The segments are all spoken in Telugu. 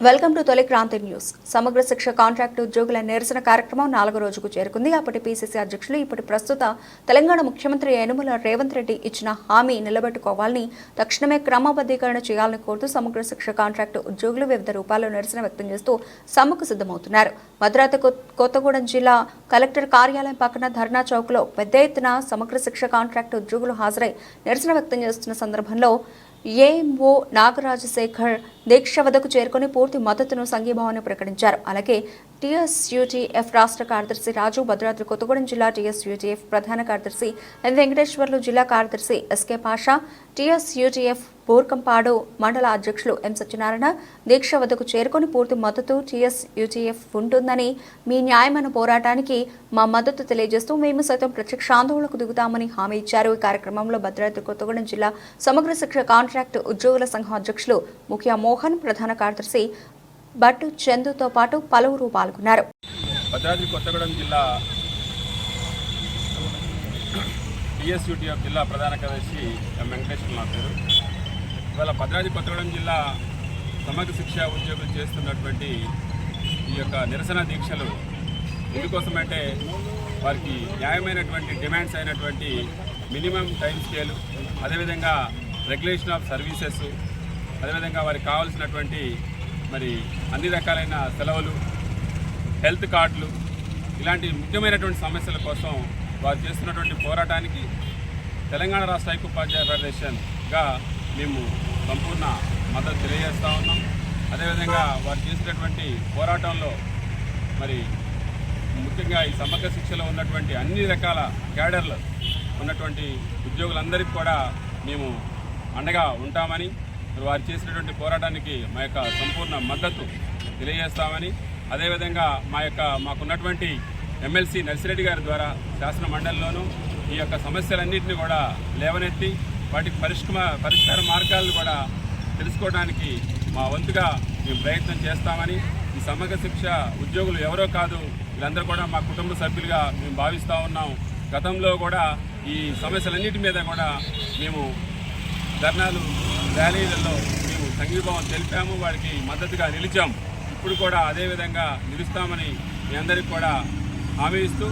వెల్కమ్ టు తొలి క్రాంతి న్యూస్. సమగ్ర శిక్ష కాంట్రాక్టు ఉద్యోగుల నిరసన కార్యక్రమం 4వ రోజుకు చేరుకుంది. అప్పటి పీసీసీ అధ్యక్షులు, ఇప్పటి ప్రస్తుత తెలంగాణ ముఖ్యమంత్రి యనుమల రేవంత్ రెడ్డి ఇచ్చిన హామీ నిలబెట్టుకోవాలని, తక్షణమే క్రమబద్ధీకరణ చేయాలని కోరుతూ సమగ్ర శిక్ష కాంట్రాక్టు ఉద్యోగులు వివిధ రూపాల్లో నిరసన వ్యక్తం చేస్తూ సమ్మెకు సిద్ధమవుతున్నారు. భద్రాద్రి కొత్తగూడెం జిల్లా కలెక్టర్ కార్యాలయం పక్కన ధర్నా చౌక్లో పెద్ద ఎత్తున సమగ్ర శిక్ష కాంట్రాక్టు ఉద్యోగులు హాజరై నిరసన వ్యక్తం చేస్తున్న సందర్భంలో ఏఎంఓ నాగరాజశేఖర్ దీక్ష వద్దకు చేరుకుని పూర్తి మద్దతును సంఘీభావాన్ని ప్రకటించారు. అలాగే టీఎస్యూటీఎఫ్ రాష్ట్ర కార్యదర్శి రాజు, భద్రాద్రి కొత్తగూడెం జిల్లా టీఎస్యూటీఎఫ్ ప్రధాన కార్యదర్శి ఎన్ వెంకటేశ్వర్లు, జిల్లా కార్యదర్శి ఎస్కే పాషా, టీఎస్యూటీఎఫ్ బోర్కంపాడు మండల అధ్యక్షులు ఎం సత్యనారాయణ దీక్ష వద్దకు చేరుకుని పూర్తి మద్దతు టీఎస్యూటీఎఫ్ ఉంటుందని, మీ న్యాయమైన పోరాటానికి మా మద్దతు తెలియజేస్తూ మేము సైతం ప్రత్యక్ష ఆందోళనకు దిగుతామని హామీ ఇచ్చారు. ఈ కార్యక్రమంలో భద్రాద్రి కొత్తగూడెం జిల్లా సమగ్ర శిక్ష కాంట్రాక్టు ఉద్యోగుల సంఘం అధ్యక్షులు ముఖ్య మోహన్, ప్రధాన కార్యదర్శి బట్టు చందుతో పాటు పలువురు పాల్గొన్నారు. భద్రాద్రి కొత్తగూడెం జిల్లా టీఎస్యూటీఎఫ్ జిల్లా ప్రధాన కార్యదర్శి ఎం వెంకటేశ్వర నా పేరు. ఇవాళ భద్రాద్రి కొత్తగూడెం జిల్లా సమగ్ర శిక్ష ఉద్యోగులు చేస్తున్నటువంటి ఈ యొక్క నిరసన దీక్షలు ఎందుకోసమంటే వారికి న్యాయమైనటువంటి డిమాండ్స్ అయినటువంటి మినిమం టైం స్కేలు, అదేవిధంగా రెగ్యులేషన్ ఆఫ్ సర్వీసెస్, అదేవిధంగా వారికి కావాల్సినటువంటి మరి అన్ని రకాలైన సెలవులు, హెల్త్ కార్డులు, ఇలాంటి ముఖ్యమైనటువంటి సమస్యల కోసం వారు చేస్తున్నటువంటి పోరాటానికి తెలంగాణ రాష్ట్ర ఐక్యోపాధ్యాయ ఫెడరేషన్గా మేము సంపూర్ణ మద్దతు తెలియజేస్తూ ఉన్నాం. అదేవిధంగా వారు చేసినటువంటి పోరాటంలో మరి ముఖ్యంగా ఈ సమగ్ర శిక్షలో ఉన్నటువంటి అన్ని రకాల క్యాడర్లు ఉన్నటువంటి ఉద్యోగులందరికీ కూడా మేము అండగా ఉంటామని, వారు చేసినటువంటి పోరాటానికి మా యొక్క సంపూర్ణ మద్దతు తెలియజేస్తామని, అదేవిధంగా మాకున్నటువంటి ఎమ్మెల్సీ నర్సిరెడ్డి గారి ద్వారా శాసన మండలిలోనూ ఈ యొక్క సమస్యలన్నింటినీ కూడా లేవనెత్తి వాటికి పరిష్కార మార్గాలను కూడా తెలుసుకోవడానికి మా వంతుగా మేము ప్రయత్నం చేస్తామని, ఈ సమగ్ర శిక్ష ఉద్యోగులు ఎవరో కాదు, వీళ్ళందరూ కూడా మా కుటుంబ సభ్యులుగా మేము భావిస్తూ ఉన్నాం. గతంలో కూడా ఈ సమస్యలన్నిటి మీద కూడా మేము ధర్నాలు, ర్యాలీలలో మేము సంఘీభావం తెలిపాము, వారికి మద్దతుగా నిలిచాము. ఇప్పుడు కూడా అదేవిధంగా నిలుస్తామని మీ అందరికీ కూడా హామీ ఇస్తూ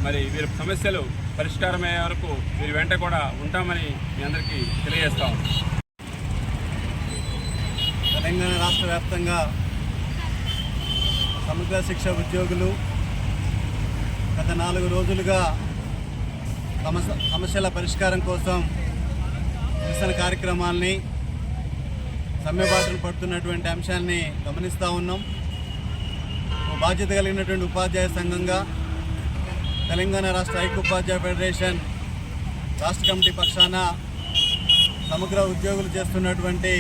మరి వీరి సమస్యలు పరిష్కారమయ్యే వరకు వీరి వెంట కూడా ఉంటామని మీ అందరికీ తెలియజేస్తాము. తెలంగాణ రాష్ట్ర వ్యాప్తంగా సమగ్ర శిక్ష ఉద్యోగులు గత 4 రోజులుగా సమస్యల పరిష్కారం కోసం నిరసన కార్యక్రమాల్ని, సమ్మెబాటును పడుతున్నటువంటి అంశాన్ని గమనిస్తూ ఉన్నాం. బాధ్యత కలిగినటువంటి ఉపాధ్యాయ సంఘంగా తెలంగాణ రాష్ట్ర ఐక్యోపాధ్యాయ ఫెడరేషన్ రాష్ట్ర కమిటీ పక్షాన సమగ్ర ఉద్యోగులు చేస్తున్నటువంటి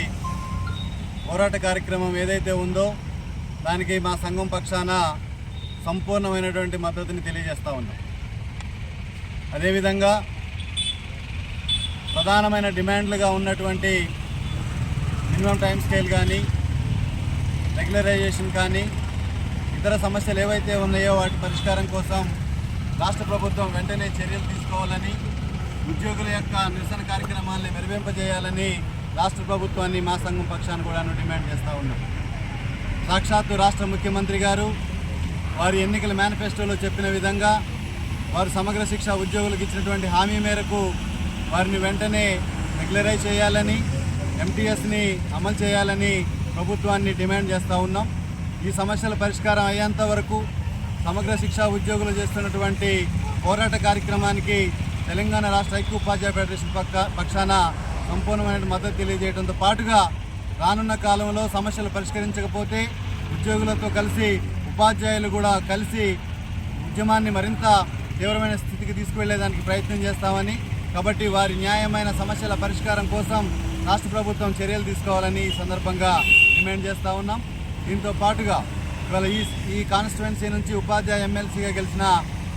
పోరాట కార్యక్రమం ఏదైతే ఉందో దానికి మా సంఘం పక్షాన సంపూర్ణమైనటువంటి మద్దతుని తెలియజేస్తూ ఉన్నాం. అదేవిధంగా ప్రధానమైన డిమాండ్లుగా ఉన్నటువంటి మినిమం టైం స్కేల్ కానీ, రెగ్యులరైజేషన్ కానీ, ఇతర సమస్యలు ఏవైతే ఉన్నాయో వాటి పరిష్కారం కోసం రాష్ట్ర ప్రభుత్వం వెంటనే చర్యలు తీసుకోవాలని, ఉద్యోగుల యొక్క నిరసన కార్యక్రమాలను మెరుగింపజేయాలని రాష్ట్ర ప్రభుత్వాన్ని మా సంఘం పక్షాన్ని కూడా డిమాండ్ చేస్తూ ఉన్నాం. సాక్షాత్తు రాష్ట్ర ముఖ్యమంత్రి గారు వారి ఎన్నికల మేనిఫెస్టోలో చెప్పిన విధంగా వారు సమగ్ర శిక్ష ఉద్యోగులకు ఇచ్చినటువంటి హామీ మేరకు వారిని వెంటనే రెగ్యులరైజ్ చేయాలని, ఎంటీఎస్ని అమలు చేయాలని ప్రభుత్వాన్ని డిమాండ్ చేస్తూ ఉన్నాం. ఈ సమస్యల పరిష్కారం అయ్యేంత వరకు సమగ్ర శిక్షా ఉద్యోగులు చేస్తున్నటువంటి పోరాట కార్యక్రమానికి తెలంగాణ రాష్ట్ర ఐక్యోపాధ్యాయ ఫెడరేషన్ పక్షాన సంపూర్ణమైన మద్దతు తెలియజేయడంతో పాటుగా రానున్న కాలంలో సమస్యలు పరిష్కరించకపోతే ఉద్యోగులతో కలిసి ఉపాధ్యాయులు కూడా కలిసి ఉద్యమాన్ని మరింత తీవ్రమైన స్థితికి తీసుకువెళ్లేదానికి ప్రయత్నం చేస్తామని, కాబట్టి వారి న్యాయమైన సమస్యల పరిష్కారం కోసం రాష్ట్ర ప్రభుత్వం చర్యలు తీసుకోవాలని ఈ సందర్భంగా డిమాండ్ చేస్తూ ఉన్నాం. దీంతో పాటుగా ఇవాళ ఈ కాన్స్టిట్యుయెన్సీ నుంచి ఉపాధ్యాయ ఎమ్మెల్సీగా గెలిచిన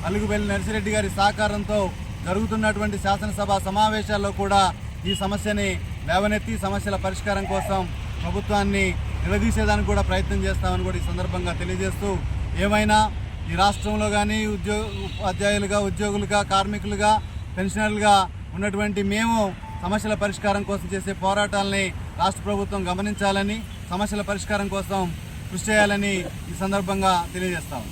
అలుగుబెల్లి నర్సిరెడ్డి గారి సహకారంతో జరుగుతున్నటువంటి శాసనసభ సమావేశాల్లో కూడా ఈ సమస్యని లేవనెత్తి సమస్యల పరిష్కారం కోసం ప్రభుత్వాన్ని నిలదీసేదానికి కూడా ప్రయత్నం చేస్తామని కూడా ఈ సందర్భంగా తెలియజేస్తూ, ఏమైనా ఈ రాష్ట్రంలో కానీ ఉపాధ్యాయులుగా, ఉద్యోగులుగా, కార్మికులుగా, పెన్షనర్లుగా ఉన్నటువంటి మేము సమస్యల పరిష్కారం కోసం చేసే పోరాటాలని రాష్ట్ర ప్రభుత్వం గమనించాలని, సమస్యల పరిష్కారం కోసం కృషి చేయాలని ఈ సందర్భంగా తెలియజేస్తాము.